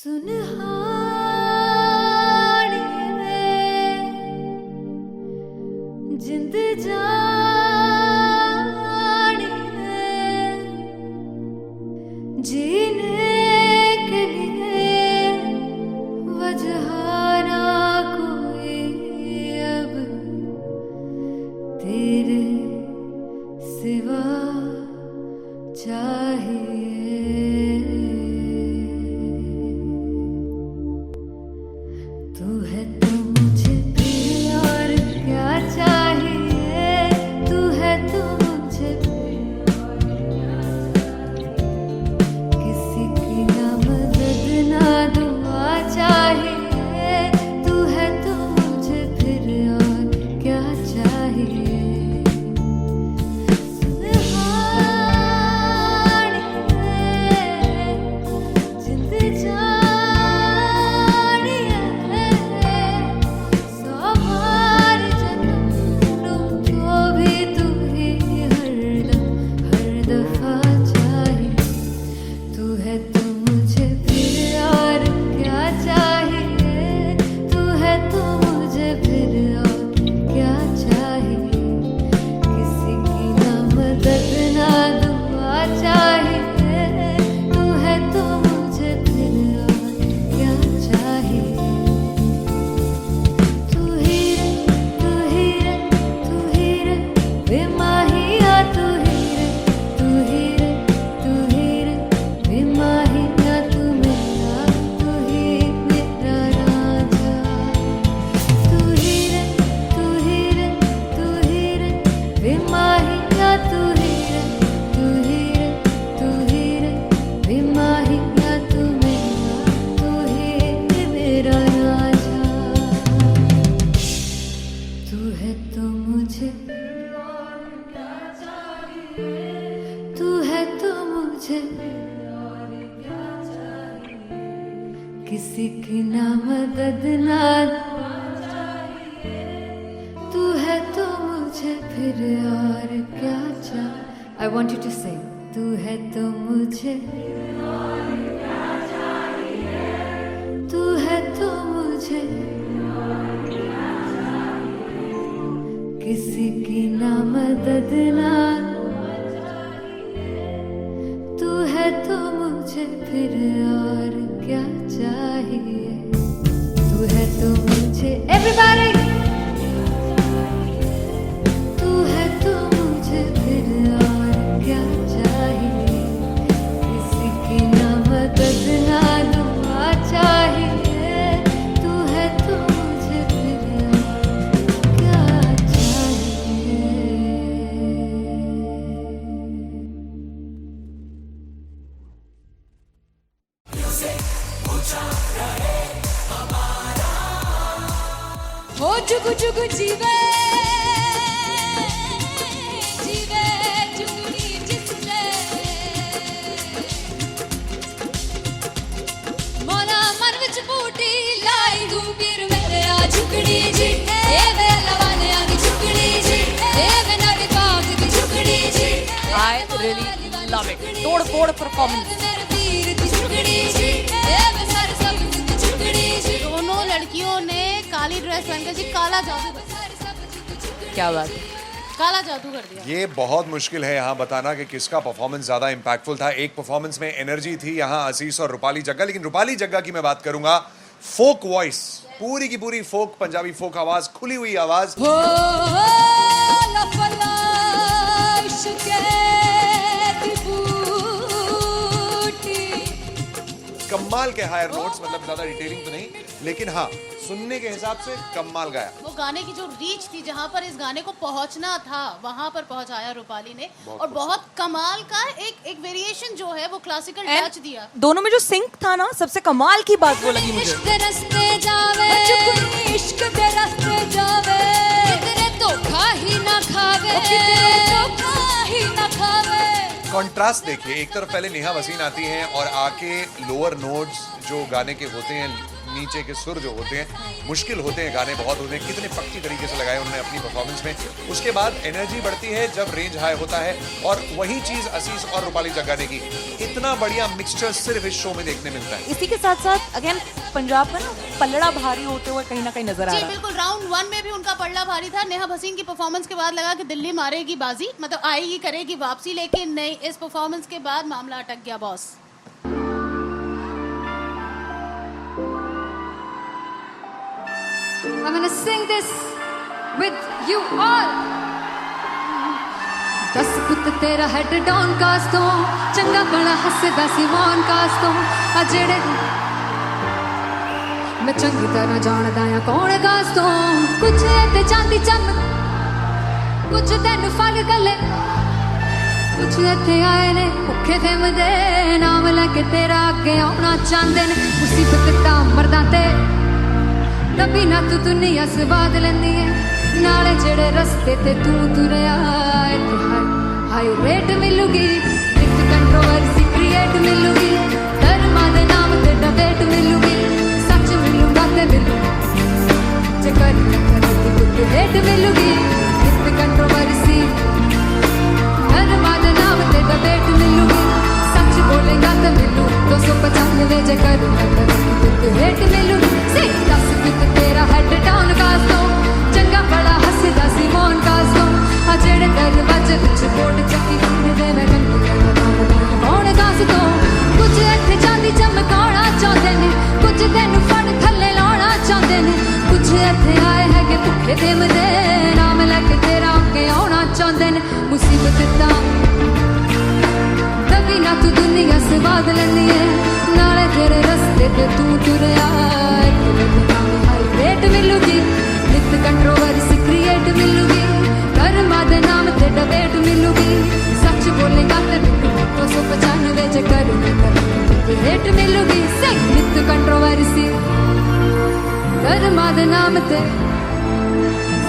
सुनहाने जिंद जाने जीने के लिए वजह ना कोई अब तेरे सिवा चाहिए। तू है तो मुझे फिर और क्या चाहिए, तू है तो मुझे फिर और क्या चाहिए। किसी की ना मदद ना दुआ चाहिए, तू है तो मुझे फिर और क्या चाहिए। सुनहाने जिंद किसी की ना मदद ना तू है तो मुझे फिर और क्या चाहिए। I want you to sing. तू है तो मुझे तू है तो मुझे किसी की ना मदद ना तू है तो मुझे फिर और क्या चाहिए। तू है तो मुझे everybody तू है तो मुझे फिर और क्या चाहिए। किसी की ना मदद ना दुआ चाहिए, तू है तो मुझे फिर और क्या चाहिए। हो जुगु जुगु जीवे जीवे जुगनी जिसने मोना मन विच बूटी लाई गुबीर मेरे आ झुकड़ी जी ए वे लवाने आगी झुकड़ी जी ए वे नवी बाग की झुकड़ी जी। I really love it. तोड़ फोड़ performance. मेरे वीर की झुकड़ी जी ए वे सर सब की झुकड़ी जी। दोनों लड़कियों ने काली ड्रेस पहनकर जी काला जादू क्या बात है। काला जादू कर दिया। ये बहुत मुश्किल है यहाँ बताना कि किसका परफॉर्मेंस ज्यादा इम्पैक्टफुल था। एक परफॉर्मेंस में एनर्जी थी यहाँ असीस और रूपाली जग्गा, लेकिन रूपाली जग्गा की मैं बात करूंगा फोक वॉइस, पूरी की पूरी फोक पंजाबी फोक आवाज, खुली हुई आवाज। हो लफला इश्क़े दी बूटी। कमाल के हायर नोट्स, मतलब ज्यादा डिटेलिंग तो नहीं, लेकिन हाँ सुनने के हिसाब से कमाल गाया। वो गाने की जो रीच थी, जहाँ पर इस गाने को पहुंचना था वहां पर पहुंचाया रूपाली ने। और बहुत कमाल का एक वेरिएशन जो है वो क्लासिकल टच दिया। दोनों में जो सिंक था ना, सबसे कमाल की बात वो लगी मुझे। इश्क दे रस्ते जावे इश्क दे रस्ते जावे कितने धोखा ही ना खावे धोखा ही ना खावे। कॉन्ट्रास्ट देखिए, एक तरफ पहले नेहा वसीन आती हैं और आके लोअर नोट्स जो गाने के होते हैं नीचे के सुर जो होते हैं मुश्किल होते हैं, गाने बहुत होते हैं, कितने पक्की तरीके से लगाए उन्होंने अपनी परफॉर्मेंस में। उसके बाद एनर्जी बढ़ती है जब रेंज हाई होता है, और वही चीज असीस और रूपाली जग्गा ने की। इतना बढ़िया मिक्सचर सिर्फ इस शो में देखने मिलता है। इसी के साथ साथ अगेन पंजाब का ना पल्लड़ा भारी होते हुए कहीं ना कहीं नजर आ जी रहा है। बिल्कुल, राउंड 1 में भी उनका पलड़ा भारी था। नेहा भसीन की परफॉर्मेंस के बाद लगा कि दिल्ली मारेगी बाजी, मतलब आएगी करेगी वापसी, लेकिन नहीं, इस परफॉर्मेंस के बाद मामला अटक गया boss. I'm gonna sing this with you all. दस पुत तेरा हेड डॉन कास तो चंगा बड़ा हसदा सी मॉन कास तो आ जेड़े मैं चंगी तरह जानदा आ कौन कास तो कुछ ते चांदी चम कुछ तेन फल गले कुछ इत्थे आए ने भुखे फेमदे नाम लेके तेरा अगे आउणा चाहंदे ने मुसीबत तां मरदा ते तभी ना तू दुनिया स्वाद लैंदी है नाले जेड़े रस्ते ते तू तुरया इत्थे हाई रेट मिलूगी विद कंट्रोवर्सी क्रिएट मिलूगी धर्मा दे नाम ते डिबेट मिलूगी सच मिलूगा ते मिलू जे कर कुछ रेट मिलूगी विद कंट्रोवर्सी धर्मा दे नाम ते डिबेट मिलूगी सच बोलेगा तो मिलू 295 जे कर रेट मिलूगी से 10 पुत तेरा हेड डाउन कास तो चंगा बड़ा हसदा सी मौन कास तो आ जेड़े दरवाजे विच बोर्ड चक्की फिरदे मैं कौन कास तो कुछ इत्थे चांदी चमकाना चाहते ने कुछ तेनू फड़ थल्ले लाना चाहते ने कुछ इत्थे आए है कि भुखे देमदे नाम लेके तेरा अगे आउणा चाहते ने मुसीबत तां तभी ना तू दुनिया स्वाद लैंदी है नाले तेरे रस्ते ते तू तुरया हाई रेट मिलूगी विद कंट्रोवर्सी क्रिएट मिलूगी धर्मा दे नाम ते डिबेट मिलूगी सच बोलेगा ते मिलू 295 जे कर रेट मिलूगी से विद कंट्रोवर्सी धर्मा दे नाम ते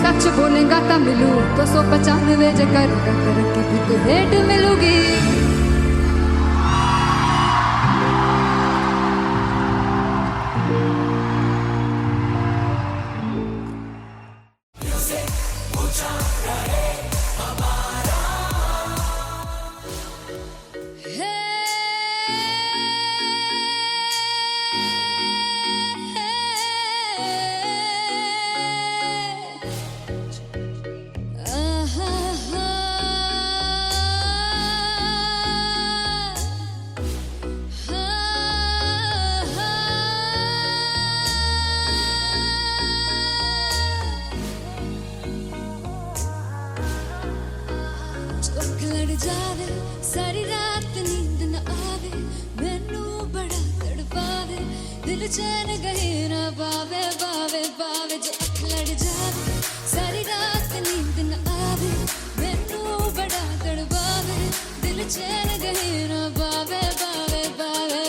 सच बोलेगा ता मिलू 295 जे कर रेट मिलूगी। जावे सारी रात नींद न आवे मैनू बड़ा तड़पावे दिल चैन गहे ना पावे पावे पावे जो अख लड़ जावे सारी रात नींद न आवे मैनू बड़ा तड़पावे दिल चैन गहे ना पावे पावे पावे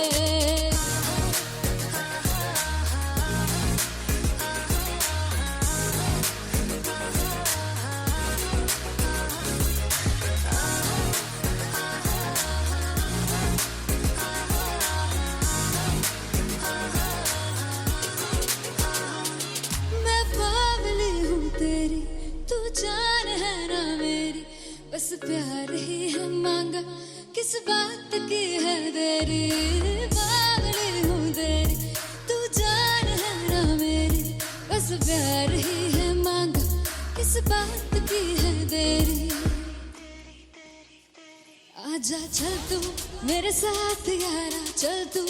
बस प्यार ही है मांगा किस बात की है देरी पागल हूँ तेरी तू जान है ना मेरी बस प्यार ही है मांगा किस बात की है देरी आजा चल तू मेरे साथ यारा चल तू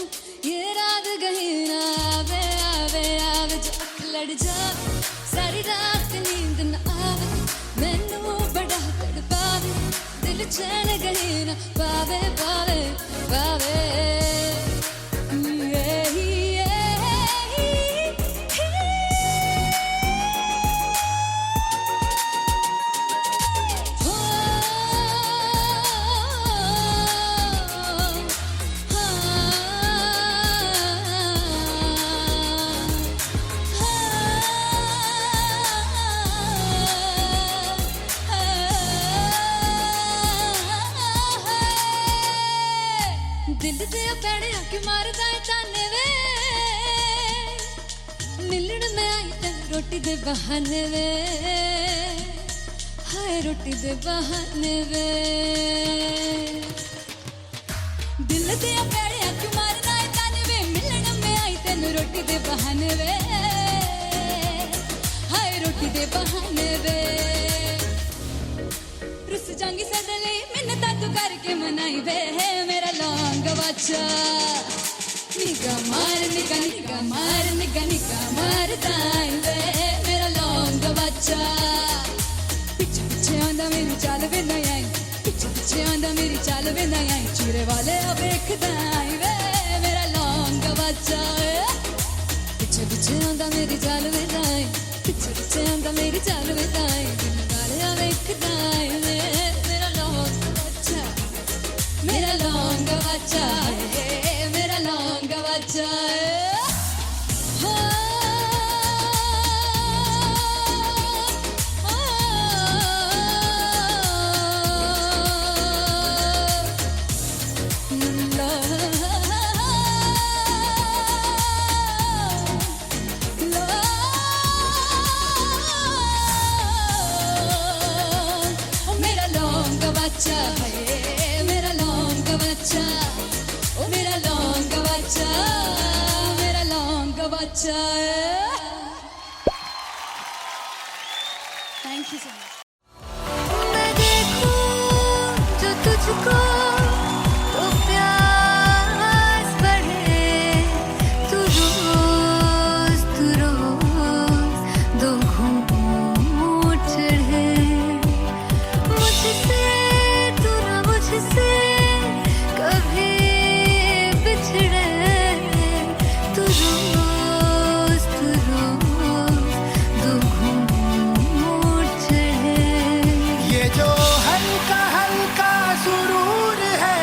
ये रात गही ना आवे आवे आवे जो अख लड़ जावे सारी रात नींद न आवे मैनू बड़ा तड़पावे दिल चैन गहे ना पावे पावे पावे दिल दे पैड़े आके मारदा है ताने वे रोटी दे बहाने वे हाय रोटी दे बहाने वे दिल दिया पैड़िया क्यों मारना है ताने वे मिलन में आई तेन रोटी दे बहाने वे हाय रोटी दे बहाने वे रुस जांगी सदले मिन्नता तू करके मनाई वे मेरा लौंग बच्चा निगा मार निगा निगा मार निगा निगा मार दाई वे मेरा लौंग बच्चा पीछे पीछे आंदा मेरी चाल वे नहीं आई पीछे पीछे आंदा मेरी चाल वे नहीं आई चूरे वाले वेख दाई वे मेरा लौंग बच्चा पीछे पीछे आंदा मेरी चाल वे नहीं आई पीछे पीछे आंदा मेरी चाल वे नहीं आई दिन वाले वेख दाई वे मेरा लौंग बच्चा मेरा लौंग बच्चा मेरा लौंग बच्चा मेरा लौंग बच्चा है मेरा लौंग बच्चा ओ मेरा लौंग बच्चा मेरा लौंग बच्चा थैंक यू सो मच मैं देखूं जो तुझको तो प्यास बढ़े तू रोज दो घूंट चढ़े मुझसे तू ना मुझसे कभी बिछड़े तू रोज दो घूंट चढ़े ये जो हल्का हल्का सुरूर है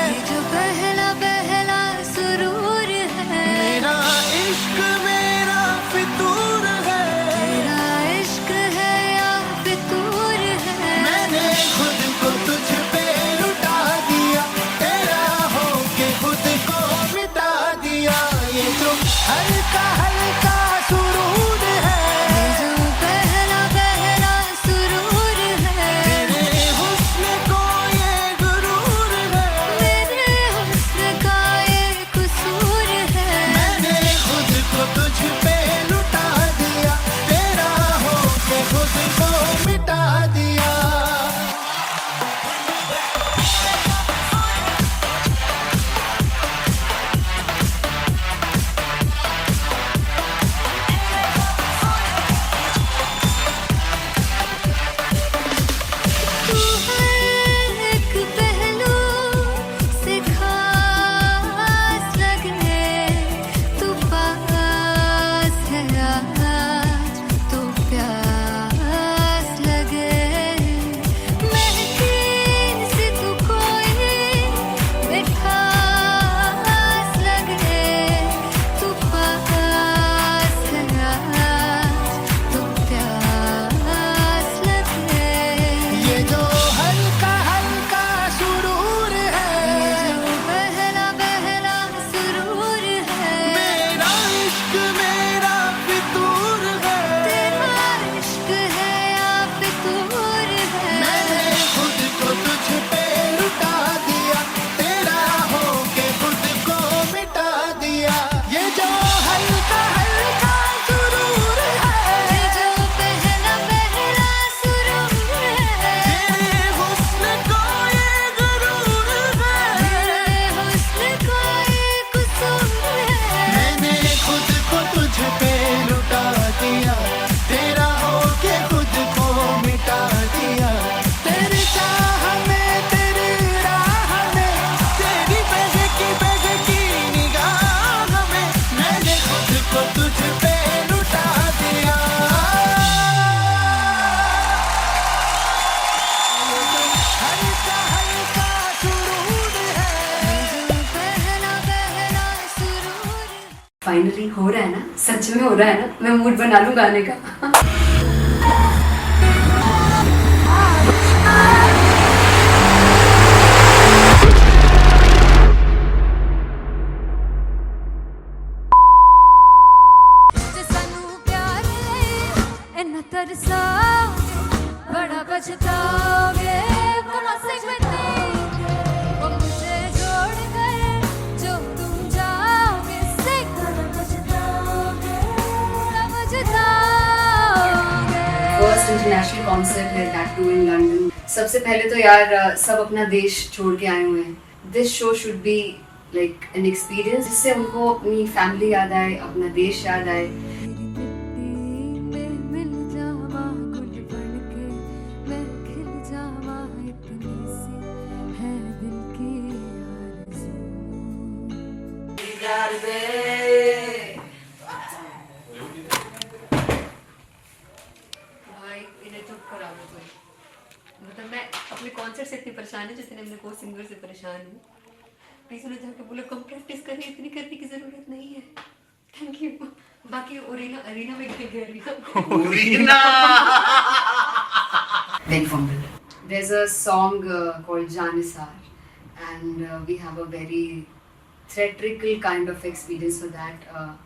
ये जो पहला पहला सुरूर है मेरा इश्क मेरा फितूर है तेरा इश्क है या फितूर है मैंने खुद को तुझ पे लुटा दिया तेरा होके खुद को मिटा दिया ये जो हल्का हल्का सुरूर है ये जो पहला पहला सुरूर है तेरे हुस्न को ये गुरूर है मेरे हुस्न का ये कसूर है मैंने खुद को तुझ पे लुटा दिया तेरा होके खुद को मिटा दिया तू हर एक पहलू से खास लगे तू पास है आज तो प्यास लगे महके से तू कोई मिठास लगे तू पास है आज तो प्यास लगे ये जो हल्का हल्का सुरूर है जो पहला पहला सुरूर है मेरा इश्क मेरा फितूर है तेरा इश्क है या फितूर है मैंने खुद को तुझ पे लुटा दिया तेरा होके खुद को मिटा दिया ये जो हल्का हल्का सुरूर है ये जो पहला पहला सुरूर है तेरे हुस्न को ये गुरूर है मेरे हुस्न का ये कसूर है मैंने खुद को तुझ पे लुटा दिया तेरा होके खुद को मिटा दिया तेरी चाह में तेरी राह में तेरी बहकी निगाह में मैंने खुद को तुझ पे लुटा दिया हल्का हल्का सुरूर है जो पहला पहला सुरूर फाइनली हो रहा है ना, सच में हो रहा है ना। मैं मूड बना लूं गाने का। ਸਾਨੂੰ ਪਿਆਰ ਲਈ इन्ना तरसाओगे बड़ा पछताओगे बड़ा सिखते वो मुझे छोड़ गए जो तुम जाओगे सिख बड़ा पछताओगे बड़ा पछताओगे। फर्स्ट इंटरनेशनल कॉन्सर्ट है दैट टू इन लंदन। सबसे पहले तो यार सब अपना देश छोड़ के आए हुए हैं। This show should be like an experience जिससे उनको अपनी फैमिली याद आए, अपना देश याद आए। भाई इन्हें चुप करा दो कोई। मतलब मैं अपने कॉन्सर्ट से इतनी परेशान हूँ जितने अपने को सिंगर से परेशान हूँ। प्लीज उन्हें जाके बोलो कम प्रैक्टिस करिए, इतनी करने की जरूरत नहीं है। Thank you. बाकी अरीना में गई arena Very fumble. There's a song called Janisar and we have a very theatrical kind of experience for that.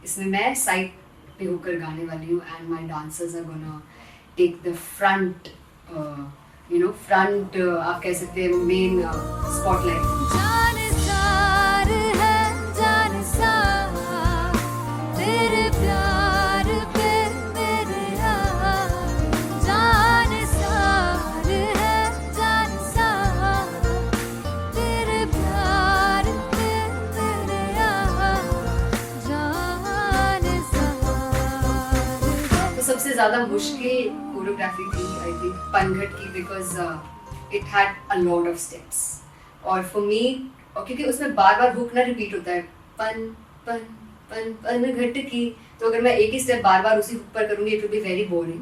इसमें मैं साइड पे होकर गाने वाली हूँ and my dancers are gonna take the front, front आप कह सकते हैं main spotlight. जानसार है जानसार तेरे प्यार पे मेरे यार जानसार है जानसार तेरे प्यार पे मेरे यार जानसार। तो सबसे ज़्यादा मुश्किल कोरियोग्राफी थी आई थिंक पनघट की because it had a lot of steps और फॉर मी और क्योंकि उसमें बार बार हुक ना रिपीट होता है पन पन पन पन घट की, तो अगर मैं एक ही स्टेप बार बार उसी हुक पर करूँगी it will be very boring.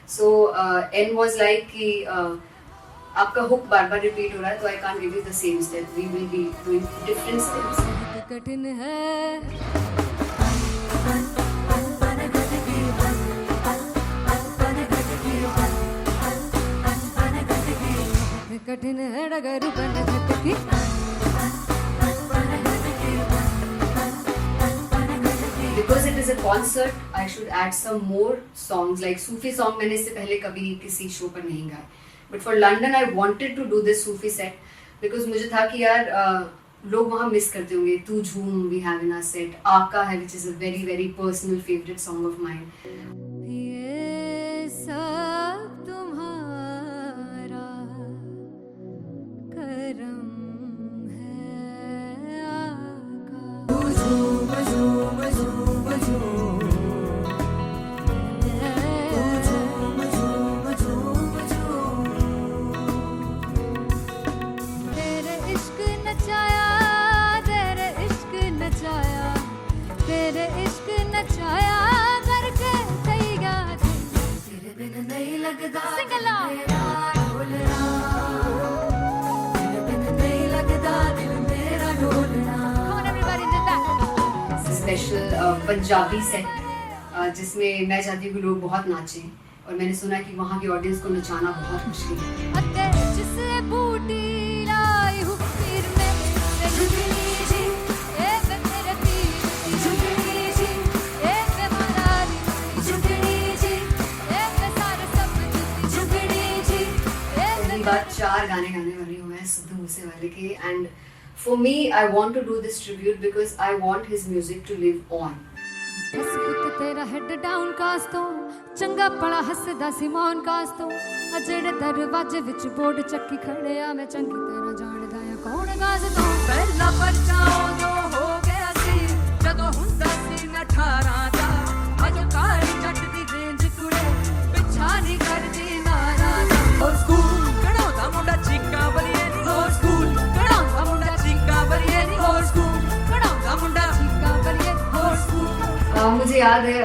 So an was like कि आपका हुक बार बार रिपीट हो रहा है तो I can't give you the same step, we will be doing different steps. कठिन है कठिन है डगर बन घटकी Because it is a concert, I should add some more songs like Sufi song. मैंने इससे पहले कभी किसी शो पर नहीं गाए, but for London I wanted to do this Sufi set because मुझे था कि यार लोग वहाँ मिस करते होंगे। तू झूम we have in our set, आका है which is a very very personal favorite song of mine. ये सब तुम्हारा करम है आका। तेरे इश्क नचाया तेरे इश्क नचाया तेरे इश्क नचाया करके सैया तेरे बिन नहीं लगदा सिंगला मेरा ढोलना तेरे बिन नहीं लगदा दिल मेरा ढोलना। Come on everybody do that. Special Punjabi set जिसमें मैं चाहती हूँ कि लोग बहुत नाचें और मैंने सुना कि वहाँ की ऑडियंस को नचाना बहुत मुश्किल है। अते जिसे बूटी लाई हूँ फिर मैं झुकनी जी ए वे मेरे तीर झुकनी जी ए वे मरारी झुकनी जी ए वे सारे सब झुकनी जी ए पहली बार 4 गाने गाने वाली हूँ मैं सिद्धू मूसेवाले के and for me I want to do this tribute because I want his music to live on. बस पुत तेरा हेड डाउन कास तो चंगा पड़ा हसदा सिमोन कास तो अजेड़े दरवाजे विच बोर्ड चक्की खड़े आ मैं चंगी तरह जानदा या कौन गाज तो पहला बच्चा उदों हो गया सी जदों हुंदा सी मैं 18 दा अजो काली जट दी रेंज कुड़े पिछा नहीं करदी नारा दा और स्कूल कढ़ाउंदा मुंडा चीका बलिए नी और स्कूल कढ़ाउंदा मुंडा चीका बलिए नी और स्कूल कढ़ाउंदा मुंडा चीका बलिए और स्कूल। मुझे याद है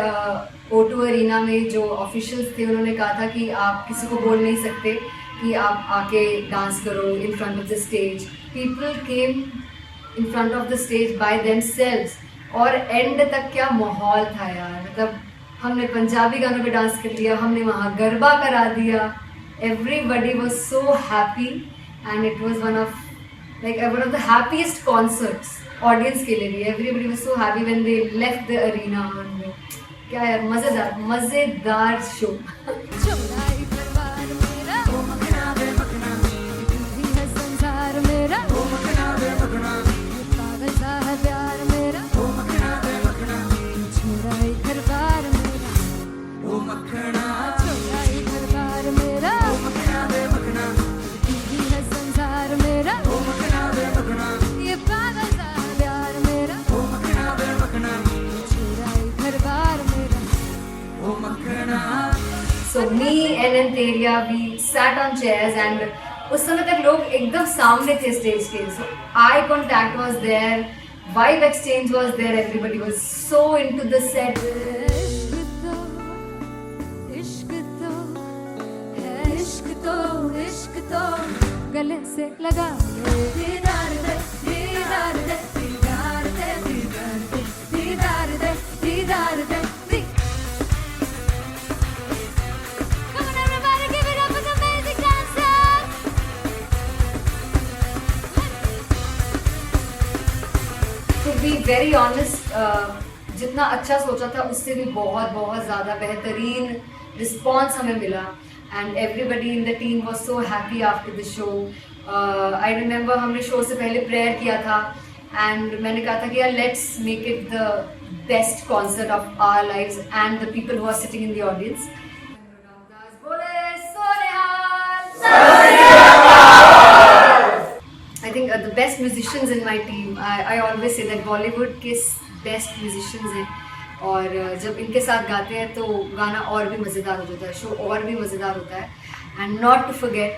O2 अरीना में जो ऑफिशियल्स थे उन्होंने कहा था कि आप किसी को बोल नहीं सकते कि आप आके डांस करो in front of the stage. People came in front of the stage by themselves और एंड तक क्या माहौल था यार। मतलब हमने पंजाबी गानों पे डांस कर लिया, हमने वहाँ गरबा करा दिया। Everybody was so happy and it was one of the happiest concerts audience के लिए भी। Everybody was so happy when they left the arena. क्या यार, मजेदार शो। चौराई परिवार मेरा ओ मखना वे मखना तू ही है संसार मेरा ओ मखना वे मखना पागल सा है प्यार मेरा ओ मखना वे मखना चौराई परिवार मेरा ओ मखना चौराई परिवार मेरा ओ मखना वे मखना तू ही है संसार मेरा ओ मखना वे मखना ये पागल सा है प्यार मेरा ओ मखना वे मखना चौराई परिवार मेरा ओ मखना। So me and Antelia, we sat on chairs and उस समय तक लोग एकदम सामने थे स्टेज के, so eye contact was there, vibe exchange was there, everybody was so into the set. इश्क तो गले से लगा दीदार दे दीदार दे दीदार दे दीदार दे दीदार दे दीदार दे। Come on everybody, give it up for the amazing dancers. To be very honest, जितना अच्छा सोचा था उससे भी बहुत ज़्यादा बेहतरीन रिस्पॉन्स हमें मिला and everybody in the team was so happy after the show. I remember हमने शो से पहले प्रेयर किया था एंड मैंने कहा था कि यार let's make it the best concert of our lives and the people who are sitting in the audience. I think the best musicians in my team, I always say that Bollywood के best musicians हैं और जब इनके साथ गाते हैं तो गाना और भी मज़ेदार हो जाता है, शो और भी मज़ेदार होता है। And not to forget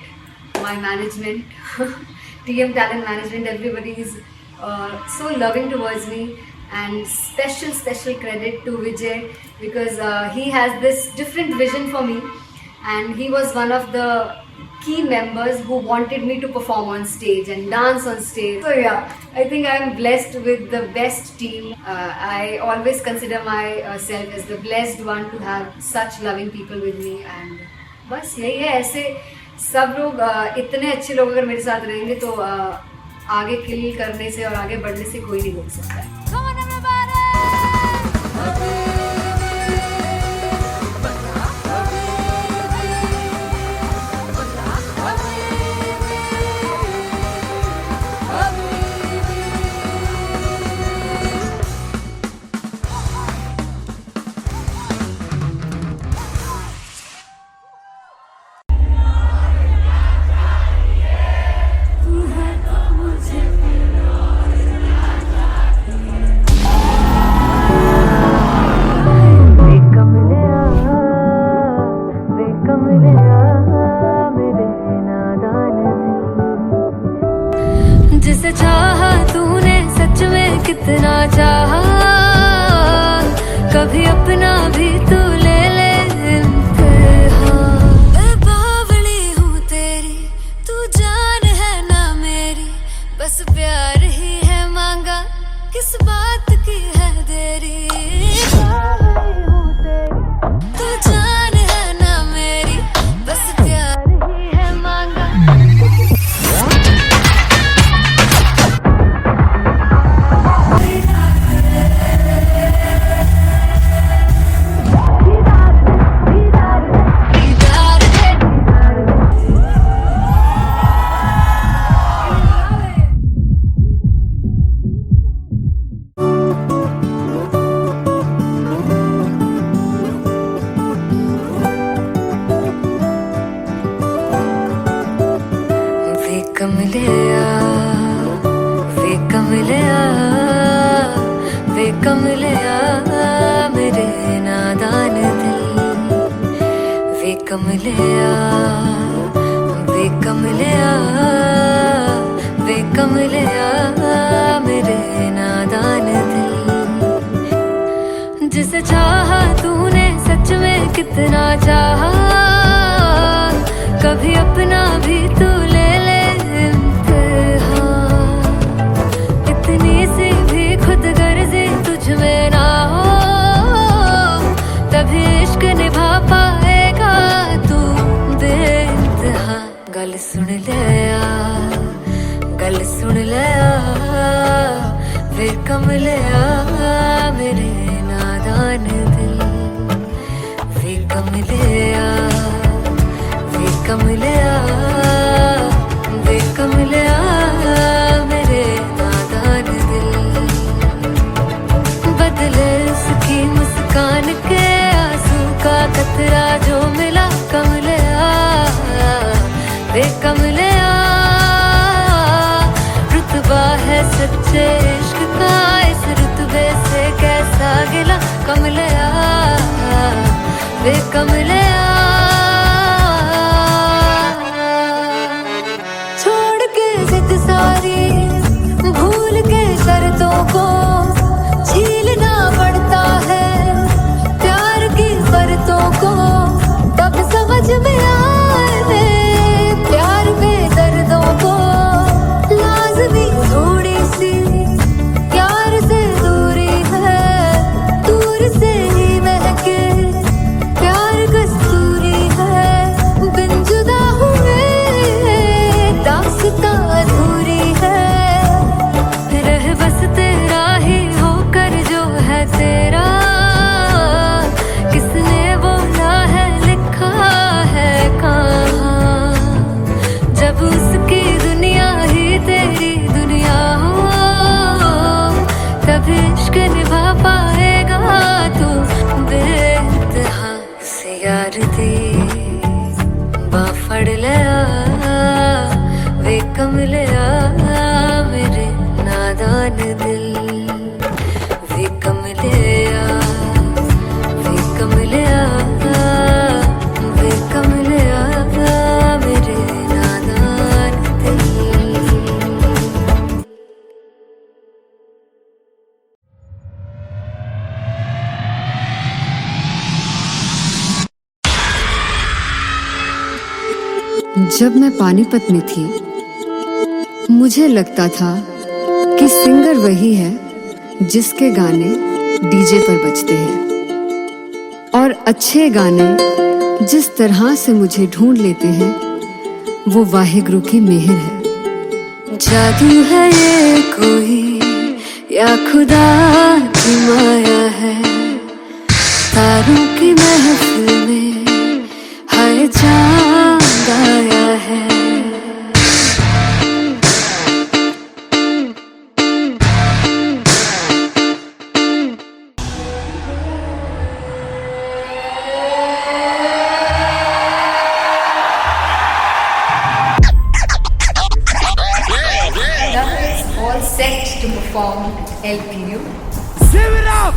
my management, TM Talent Management, everybody is so loving towards me and special credit to Vijay because he has this different vision for me and he was one of the key members who wanted me to perform on stage and dance on stage. So yeah, I think I'm blessed with the best team. I always consider myself as the blessed one to have such loving people with me and बस यही है। ऐसे सब लोग इतने अच्छे लोग अगर मेरे साथ रहेंगे तो आगे किल करने से और आगे बढ़ने से कोई नहीं रोक सकता है। Come on everybody. जिसे चाहा तूने सच में कितना चाहा, कभी अपना भी तू ले ले इम्तिहान। मैं बावली हूँ तेरी, तू जान है ना मेरी, बस प्यार ही है मांगा, किस बात की है देरी। बावली हूँ तेरी, तू जान है ना मेरी, बस प्यार ही है मांगा। वे कमलिया मेरे नादान दिल, वे कमलिया मेरे नादान दिल। जिसे चाहा तूने सच में कितना चाहा, कभी अपना भी तू ले ले इम्तिहान। इतनी सी भी खुद गर्जी तुझ में ना हो, तभी इश्क निभा पाएगा तू बेइंतहा। गल सुन लिया वे कमलिया मेरे नादान दिल। कान के आंसू का कतरा जो मिला कमलिया वे कमलिया रुतबा है सच्चे इश्क का इस रुतबे से कैसा गिला कमलिया वे कमलिया छोड़ के जिद सारी भूल के शर्तों को झीलना पड़ता है प्यार की शर्तों को तब समझ में आए प्यार में दर्दों को लाज़मी थोड़ी सी प्यार से दूरी है दूर से ही महके प्यार कस्तूरी है बिन जुदा हुए दास्तां अधूरी है रह बस तेरा ही होकर जो है तेरा किसने बोला है लिखा है कहाँ जब उसकी दुनिया ही तेरी दुनिया हो तब इश्क निभा पाएगा तू बेइंतहा से यार दी बाफड़ लिया वे कमलिया मेरे नादान दिल वे कमलिया वे कमलिया वे कमलिया मेरे नादान दिल जब मैं पानीपत में थी मुझे लगता था कि सिंगर वही है जिसके गाने डीजे पर बजते हैं और अच्छे गाने जिस तरह से मुझे ढूंढ लेते हैं वो वाहिगुरु की मेहर है जादू है ये कोई या खुदा की माया है तारों की महफिल में हाय चांद आया है all set to perform LPU. Give it up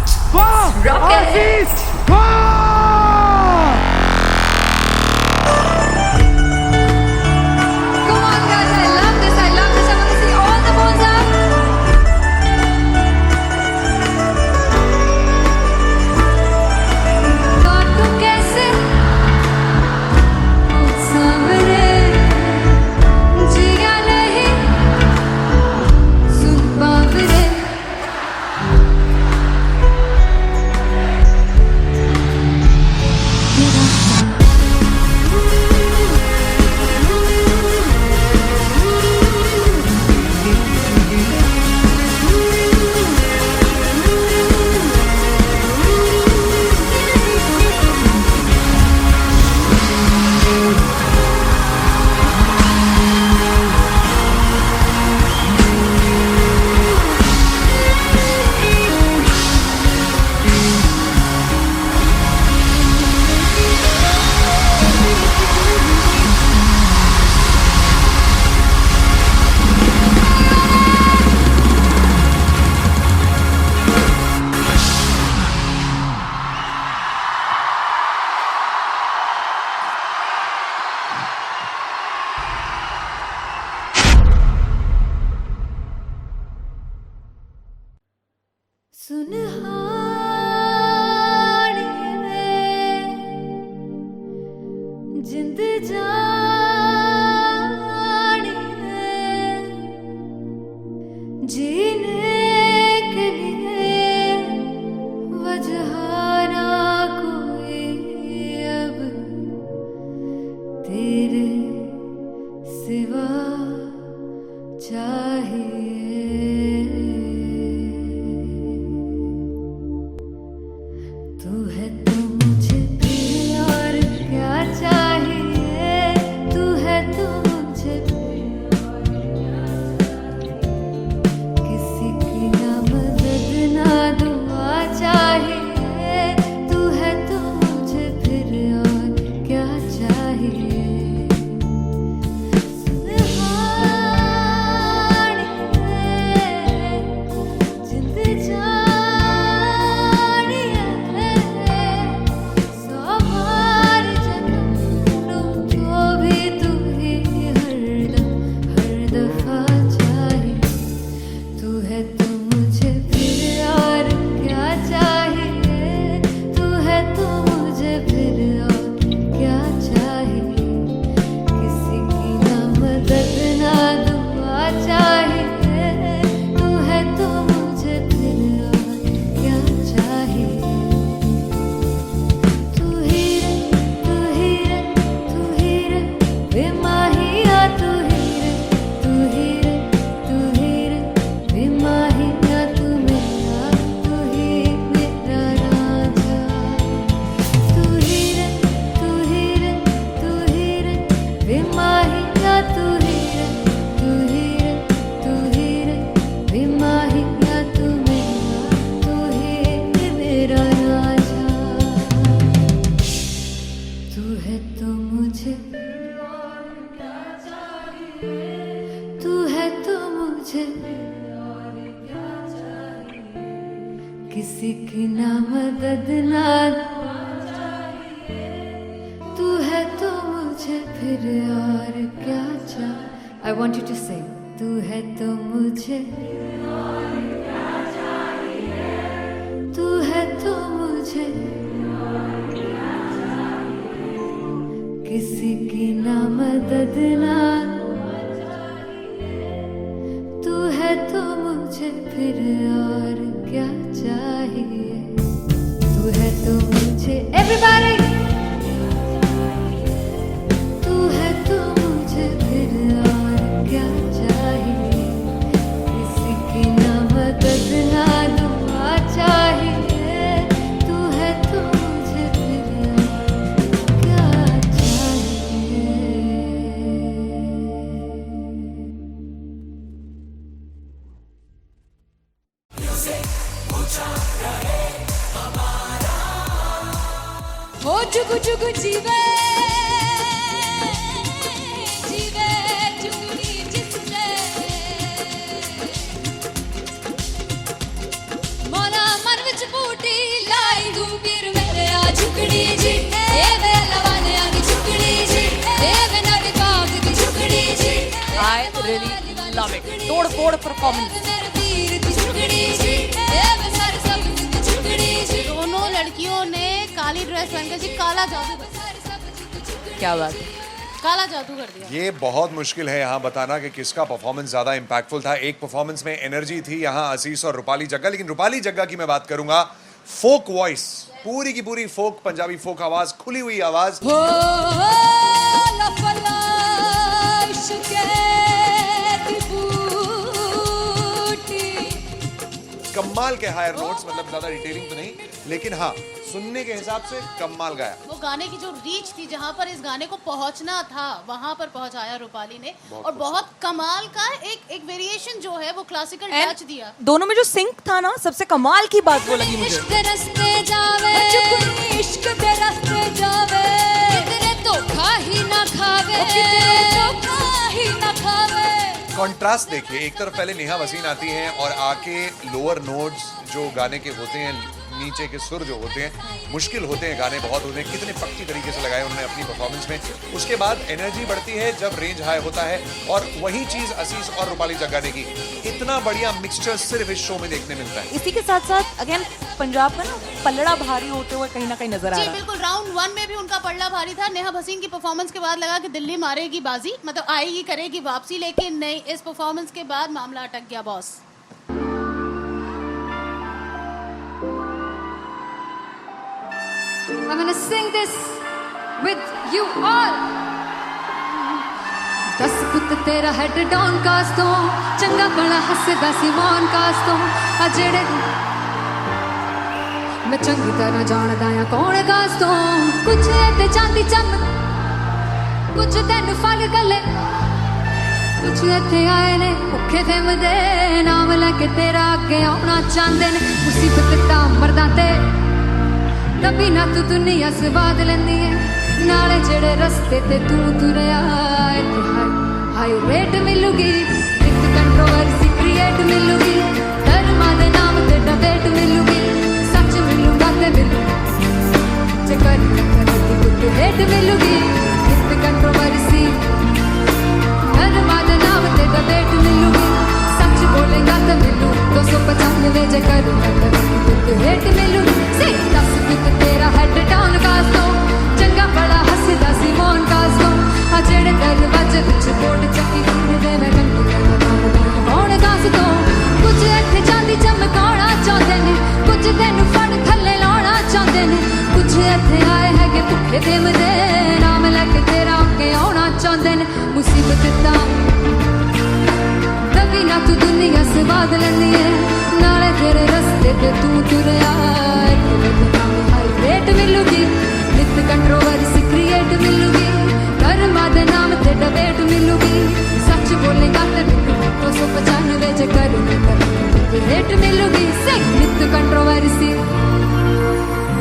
ना मदद ना तू है तो मुझे फिर और क्या चाहिए. I want you to sing. तू है तो मुझे तू है तो मुझे किसी की ना मदद ना तू है तो मुझे फिर और क्या चाहिए. तू है तो मुझे everybody तू है तो मुझे फिर और क्या चाहिए. किसी की ना मदद ना दुआ चाहिए. तू है तो मुझे फिर और क्या चाहिए. हो जुगु जुगु जीवे जीवे जुगनी जिसने मोना मन विच बूटी लाई दू पीर मेरे आ झुकड़ी जी ए वे लवाने आगी झुकड़ी जी ए वे नवी बाग की झुकड़ी जी. I really love it. तोड़-फोड़ performance. मेरे पीर की झुकड़ी जी ए वे सारे सब की झुकड़ी जी. दोनों लड़कियों ने काली ड्रेस पहन कर जी काला जादू क्या बात है. काला जादू कर दिया. ये बहुत मुश्किल है यहाँ बताना कि किसका परफॉर्मेंस ज्यादा इंपैक्टफुल था. एक परफॉर्मेंस में एनर्जी थी यहाँ असीस और रूपाली जग्गा, लेकिन रूपाली जग्गा की मैं बात करूंगा. फोक वॉइस, पूरी की पूरी फोक, पंजाबी फोक आवाज, खुली हुई आवाज. हो लफला इश्क़े की बूटी. कमाल के हायर नोट्स, मतलब ज्यादा डिटेलिंग तो नहीं, लेकिन हाँ सुनने के हिसाब से कमाल गाया. वो गाने की जो रीच थी, जहाँ पर इस गाने को पहुंचना था वहां पर पहुंचाया रूपाली ने. और बहुत कमाल का एक वेरिएशन जो है वो क्लासिकल And टच दिया. दोनों में जो सिंक था ना, सबसे कमाल की बात वो लगी मुझे. इश्क रस्ते जावे इश्क दे रस्ते जावे कितने धोखा ही ना खावे धोखा ही ना खावे. कॉन्ट्रास्ट देखिए, एक तरफ पहले नेहा वसीन आती हैं और आके लोअर नोट्स जो गाने के होते हैं, नीचे के सुर जो होते हैं, मुश्किल होते हैं, गाने बहुत होते हैं, कितने पक्की तरीके से लगाए उन्होंने अपनी परफॉर्मेंस में. उसके बाद एनर्जी बढ़ती है जब रेंज हाई होता है, और वही चीज असीस और रूपाली जग्गा ने की. इतना बढ़िया मिक्सचर सिर्फ इस शो में देखने मिलता है. इसी के साथ साथ अगेन पंजाब का ना पल्लड़ा भारी होते हुए कहीं ना कहीं नजर आ जी रहा है. बिल्कुल. राउंड 1 में भी उनका पल्ला भारी था. नेहा भसीन की परफॉर्मेंस के बाद लगा कि दिल्ली मारेगी बाजी, मतलब आएगी करेगी वापसी, लेकिन नहीं, इस परफॉर्मेंस के बाद मामला अटक गया boss. I'm gonna sing this with you all. दस पुत तेरा हेड डॉन कास तो चंगा बड़ा हसदा सिमोन कास तो आ जेड़े मैं चंगी तरह जानदा आ कौन कास तो कुछ ते चांदी चम कुछ तेन फल गले कुछ इत्थे आए ने भुखे फिमदे नाम लैके तेरा अगे आउणा चाहंदे ने. मुसीबत दा मरदा ते तभी ना तू दुनिया स्वाद लेंदी है. नाले जेड़े रस्ते ते तू तुरया इत्थे हाई रेट मिलूगी, विद कंट्रोवर्सी क्रिएट मिलूगी, धर्मा दे नाम ते डिबेट मिलूगी, सच मिलूगा ते मिलू जे कर कुछ रेट मिलूगी, विद कंट्रोवर्सी धर्मा दे नाम ते डिबेट मिलूगी, सच बोलेगा तो मिलू 295 जे करूंगा कुछ रेट मिलूगी. दस पुत तेरा हेड डाउन कास तो चंगा बड़ा हसदा सिमोन कास तो आ जेड़े दरवाजे विच बोर्ड चक्की घूमदे मैं घंटी कौन कास तो कुछ इत्थे चांदी चमकाउणा चाहंदे ने, कुछ तैनू फड़ थल्ले लाउणा चाहंदे ने, कुछ इत्थे आए हैगे भुखे फिमदे नाम लैके तेरा अगे आउणा चाहंदे ने. मुसीबत दा तभी ना तू दुनिया स्वाद लैंदी है. नाले तेरे रस्ते ते तू तुरया रेट मिलूगी, विद कंट्रोवर्सी क्रिएट मिलूगी, धर्मा दे नाम ते डिबेट मिलूगी, सच बोलेगा ते मिलू 295 जे करूंगा रेट मिलूगी. विद कंट्रोवर्सी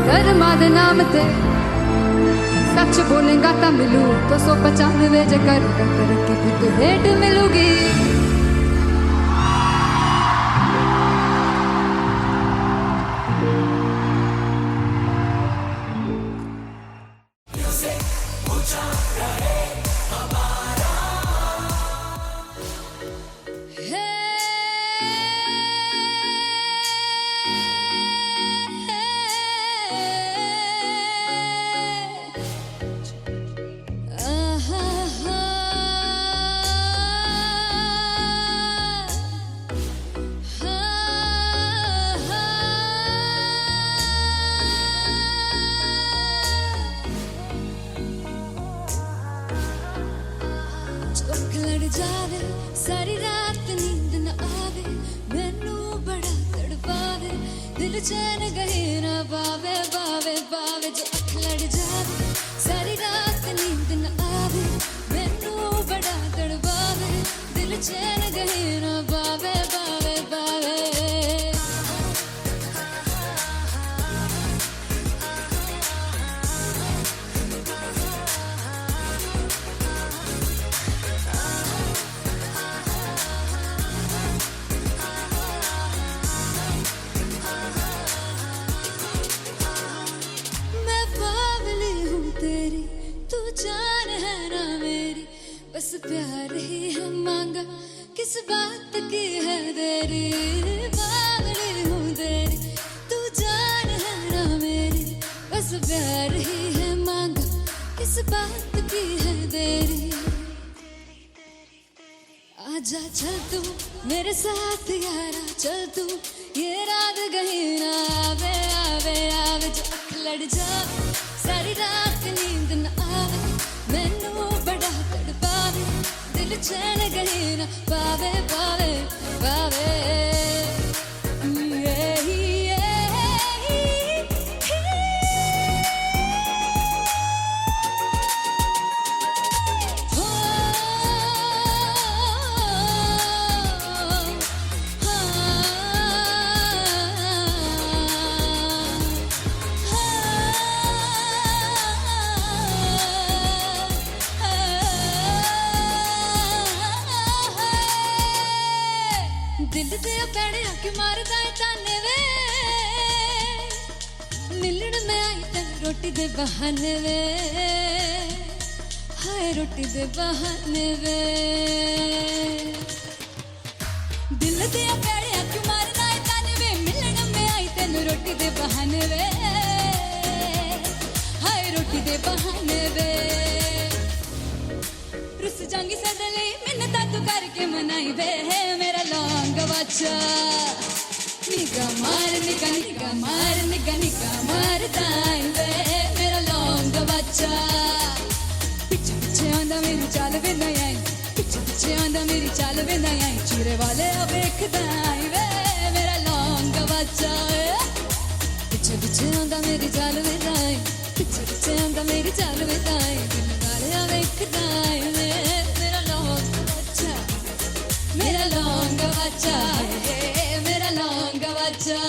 धर्मा दे नाम ते सच बोलेगा तो मिलू 295 जे करूंगा तरक्की रेट मिलूगी. बावे बावे बावे जो अख लड़ जावे सारी रात नींद न आवे मैनू बड़ा तड़पावे दिल चैन गहे ना बावे बावे बावे मैं बावली हूँ तेरी तू जान है ना मेरी बस प्यार ही है मांगा किस बात की है देरी बावली हूँ तेरी तू जान है ना मेरी बस प्यार ही है मांगा किस बात की है देरी आजा चल तू मेरे साथ यारा चल तू ये रात गही ना आवे आवे आवे जो अख लड़ जावे सारी रात नींद न आवे मैनू बड़ा तड़पावे दिल चैन गही ना पावे पावे पावे दिल दे पैड़े आके मारदा है ताने वे मिलन में आई तन रोटी दे बहाने वे हाय रोटी दे बहाने वे दिल दे पैड़े आके मारदा है ताने वे मिलन में आई तन रोटी दे बहाने वे हाय रोटी दे बहाने वे रुस जांगी सदले मिन्नता तू करके मनाई वे मेरा लौंग बच्चा निगा मार दाई वे मेरा लौंग बच्चा पीछे पीछे आंदा मेरी चाल वे ना आई पीछे पीछे आंदा मेरी चाल वे ना आई चीरे वाले वेख दाई वे मेरा लौंग बच्चा पीछे पीछे आंदा मेरी चाल वे ना आई पीछे पीछे आंदा मेरी चाल वे ना आई दिल वाले वेख दाई वे मेरा लौंग बच्चा मेरा लौंग बच्चा है मेरा लौंग बच्चा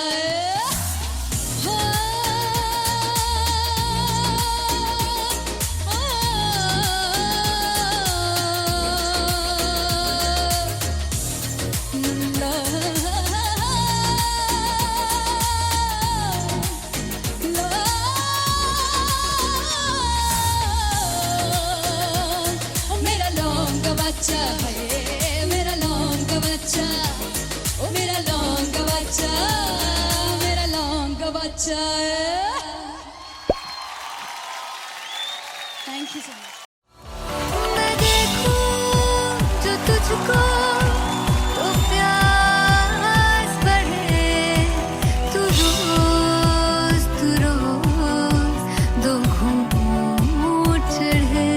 मेरा लौंग बच्चा है मेरा लौंग बच्चा ओ मेरा लौंग बच्चा मेरा लौंग बच्चा थैंक यू सो मच मैं देखूं जो तुझको तो प्यास बढ़े तू रोज दो घूंट चढ़े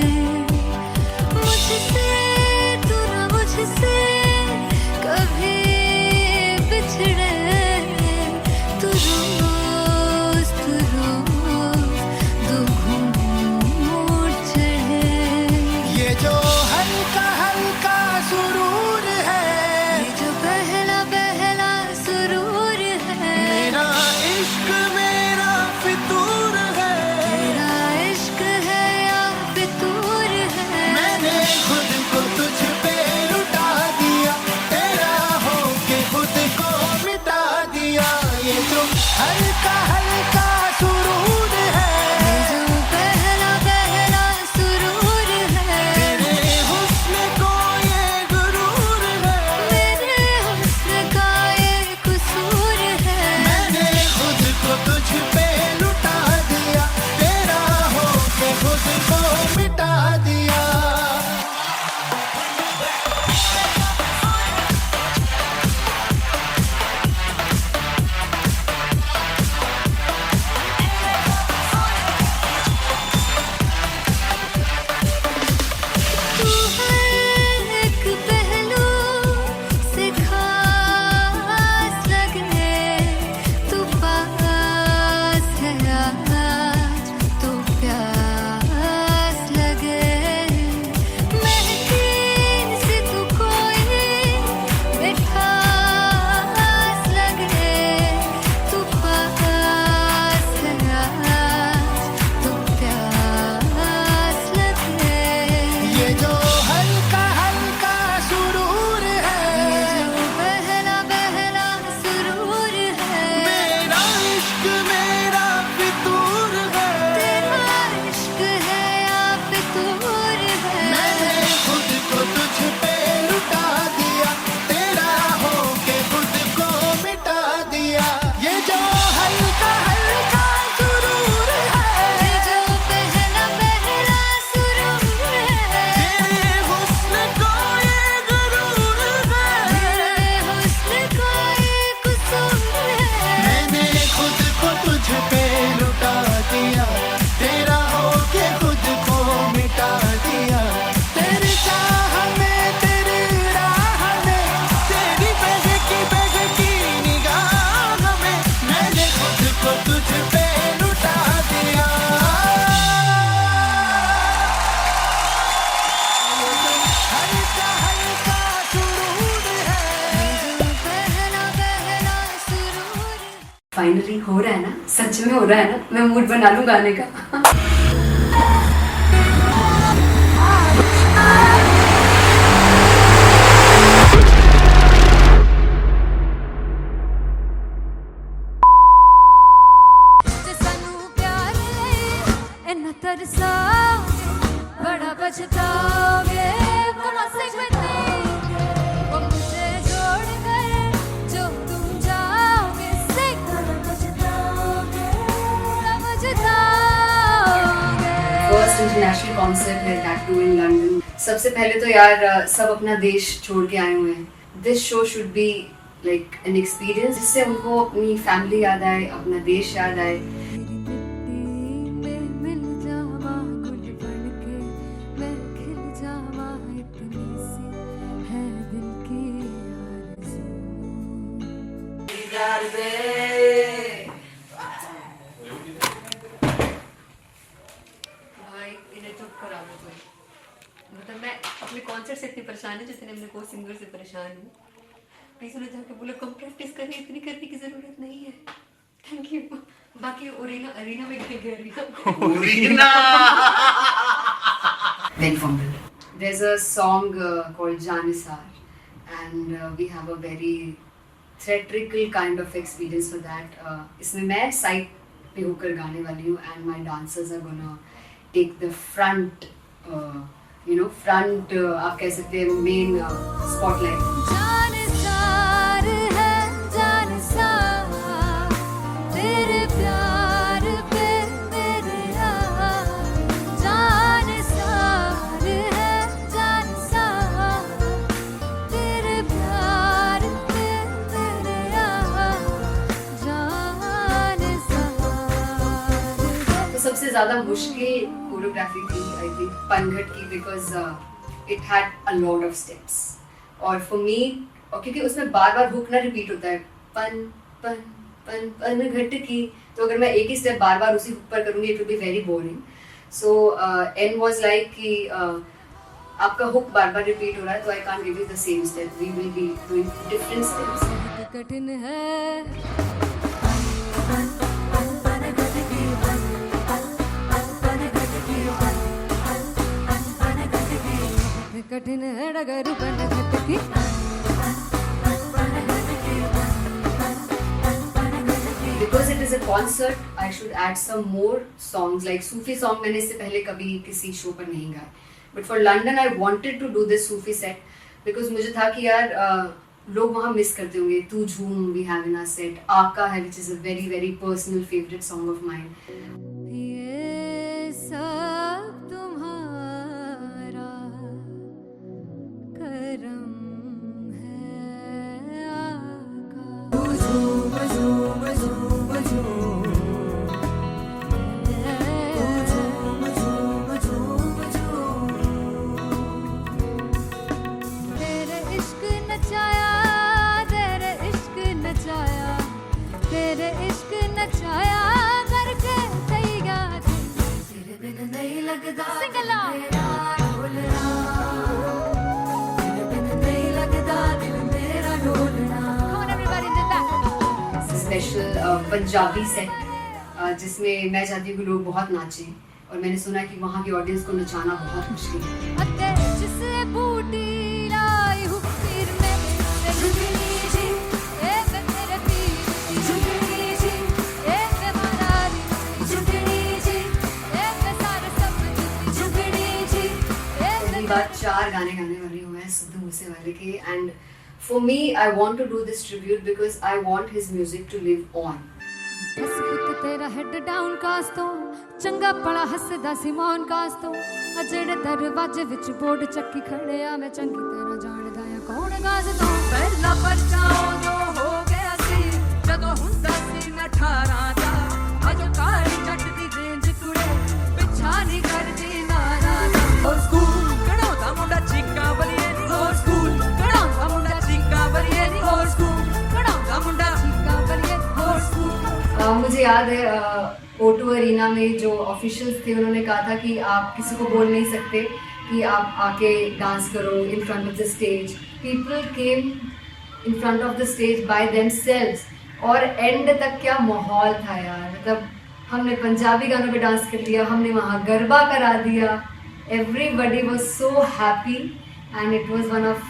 मुझसे तू ना मुझसे कभी बिछड़े तू रोज दो घूंट चढ़े हो रहा है ना, सच में हो रहा है ना, मैं मूड बना लूं गाने का। जे सानू प्यार ले इन्ना तरसाओगे, बड़ा पछताओगे, बड़ा सिखते वो मुझे छोड़ कर जो तुम जाओगे, बड़ा पछताओगे, बड़ा पछताओगे। फर्स्ट इंटरनेशनल कॉन्सर्ट है, दैट टू इन लंदन। सबसे पहले तो यार सब अपना देश छोड़ के आए हुए हैं। This show should be like an experience, जिससे उनको अपनी फैमिली याद आए, अपना देश याद आए। मिल जावा गुल बन के, मैं खिल जावा, इतनी सी है दिल की आरज़ू। भाई इन्हें चुप करा दो कोई। मतलब मैं अपने कॉन्सर्ट से इतनी परेशान हूँ जितने अपने को सिंगर से परेशान हूँ। प्लीज उन्हें जाके बोलो कम प्रैक्टिस करनी, इतनी करने की जरूरत नहीं है। Thank you. बाकी अरीना में गए arena Very fumble. There's a song called Janisar, and we have a very theatrical kind of experience for that. इसमें मैं साइड पे होकर गाने वाली हूँ, and my dancers are gonna take the front, front आप कह सकते हैं main spotlight. जानसार है जानसार, तेरे प्यार पे मेरे यार। जानसार है जानसार, तेरे प्यार पे मेरे यार। जानसार है। तो सबसे ज़्यादा मुश्किल कोरियोग्राफी थी आई थिंक पनघट की, because it had a lot of steps. और फॉर मी, और क्योंकि उसमें बार बार हुक ना रिपीट होता है, पन पन पन पन घट की, तो अगर मैं एक ही स्टेप बार बार उसी हुक पर करूँगी it will be very boring. So an was like कि आपका हुक बार बार रिपीट हो रहा है, तो I can't give you the same step, we will be doing different steps. कठिन है कठिन है डगर बन घटकी। Because it is a concert, I should add some more songs, like Sufi song मैंने इससे पहले कभी किसी शो पर नहीं गाए, but for London I wanted to do this Sufi set because मुझे था कि यार लोग वहाँ मिस करते होंगे। तू झूम we have in our set, आका है which is a very very personal favorite song of mine. ये सब तुम्हारा करम है आका। झूम झूम झूम झूम, झूम झूम झूम झूम, तेरे इश्क नचाया, तेरे इश्क नचाया, तेरे इश्क नचाया करके तैयार। तेरे बिन नहीं लगदा मेरा ढोलना, तेरे बिन नहीं लगदा दिल मेरा ढोलना। Come on everybody in the back. Special Punjabi set जिसमें मैं चाहती हूँ कि लोग बहुत नाचें, और मैंने सुना कि वहाँ की ऑडियंस को नचाना बहुत मुश्किल है। अते जिसे बूटी लाई हूँ पीर में, ते झुगनी जी, ए मैं तेरे पीर की झुगनी जी, ए मैं मनाली की झुगनी जी, ए मैं सारे सपनों की झुगनी जी, ए पहली बार 4 गाने गाने वाली हूँ मैं सिद्धू मूसेवाले के, and for me I want to do this tribute because I want his music to live on. बस पुत तेरा हेड डाउन कास्तो, चंगा भला हसदा सिमोन कास्तो, आ जेड़े दरवाजे विच बोर्ड चक्की खड़े आ, मैं चंगी तरह जानदा आ कौन गाज तो। ਪਹਿਲਾ ਬੱਚਾ ਉਦੋਂ ਹੋ ਗਿਆ ਸੀ ਜਦੋਂ ਹੁੰਦਾ ਸੀ ਮੈਂ 18 ਦਾ, ਅਜੋ ਕਾਲੀ ਜੱਟ ਦੀ ਰੇਂਜ ਕੁੜੇ ਪਿੱਛਾ ਨਹੀਂ ਕਰਦੀ ਨਾਰਾ ਦਾ। ਹੋਰ ਸਕੂਲ ਕਢਾਉਂਦਾ ਮੁੰਡਾ ਚੀਕਾਂ ਬਲੀਏ ਨੀ, ਹੋਰ ਸਕੂਲ ਕਢਾਉਂਦਾ ਮੁੰਡਾ ਚੀਕਾਂ ਬਲੀਏ ਨੀ, ਹੋਰ ਸਕੂਲ ਕਢਾਉਂਦਾ ਮੁੰਡਾ ਚੀਕਾਂ ਬਲੀਏ, ਹੋਰ ਸਕੂਲ। मुझे याद है O2 अरीना में जो ऑफिशियल्स थे उन्होंने कहा था कि आप किसी को बोल नहीं सकते कि आप आके डांस करो in front of the stage. People came in front of the stage by themselves, और एंड तक क्या माहौल था यार, मतलब हमने पंजाबी गानों पे डांस कर लिया, हमने वहाँ गरबा करा दिया, everybody was so happy and it was one of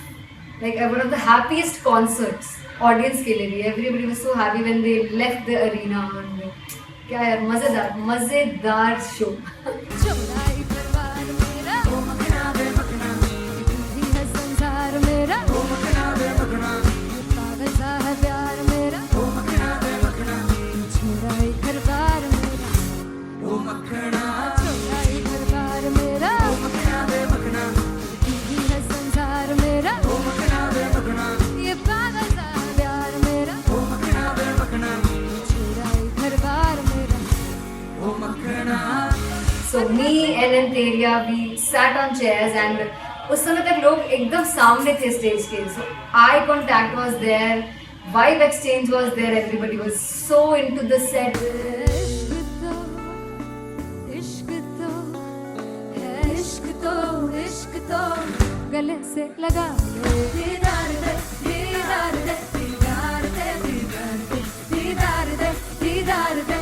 the happiest concerts audience के लिए भी. Everybody was so happy when they left the arena. क्या यार, मजेदार शो. चौराई परिवार मेरा ओ मखना वे मखना, भी है संसार मेरा ओ मखना वे मखना, पागल सा है प्यार मेरा ओ मखना वे मखना, चौराई परिवार मेरा ओ मखना, चौराई परिवार मेरा ओ मखना वे मखना, भी है संसार मेरा ओ मखना वे मखना, ये पागल सा है प्यार मेरा ओ मखना वे मखना, चौराई परिवार मेरा. So me and Anteria, we sat on chairs and उस समय तक लोग एकदम सामने थे स्टेज के. So eye contact was there, vibe exchange was there, everybody was so into the set. इश्क तो है, इश्क तो इश्क तो गले से लगा ले. दीदार दे दीदार दे दीदार दे दीदार दे दीदार दे दीदार दे.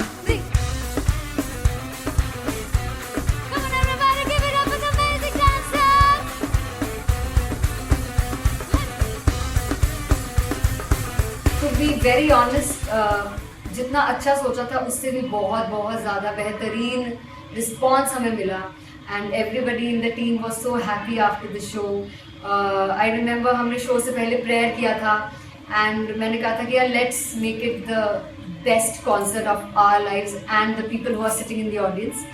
Come on everybody, give it up for the amazing dancers. To be very honest, जितना अच्छा सोचा था उससे भी बहुत बहुत ज़्यादा बेहतरीन रिस्पॉन्स हमें मिला. And everybody in the team was so happy after the show. I remember हमने शो से पहले प्रेयर किया था एंड मैंने कहा था कि यार let's make it the best concert of our lives and the people who are sitting in the audience.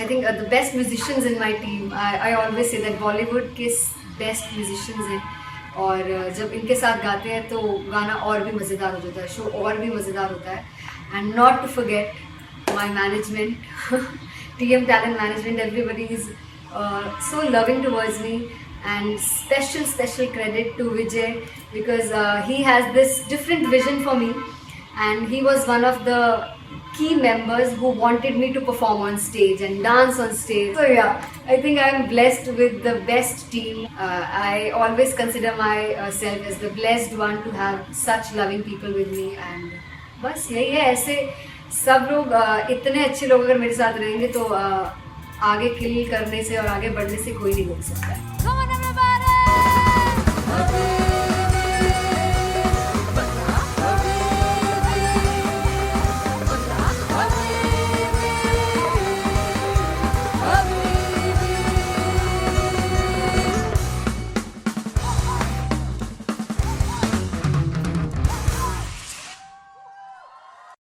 I think the best musicians in my team, I always say that Bollywood के best musicians हैं और जब इनके साथ गाते हैं तो गाना और भी मज़ेदार हो जाता है, शो और भी मज़ेदार होता है. And not to forget my management, TM Talent Management, everybody is so loving towards me, and special credit to Vijay because he has this different vision for me and he was one of the key members who wanted me to perform on stage and dance on stage. So yeah, I think I am blessed with the best team. I always consider myself as the blessed one to have such loving people with me. And बस यही है, ऐसे सब लोग इतने अच्छे लोग अगर मेरे साथ रहेंगे तो आगे किल करने से और आगे बढ़ने से कोई नहीं रोक सकता है. Come on everybody.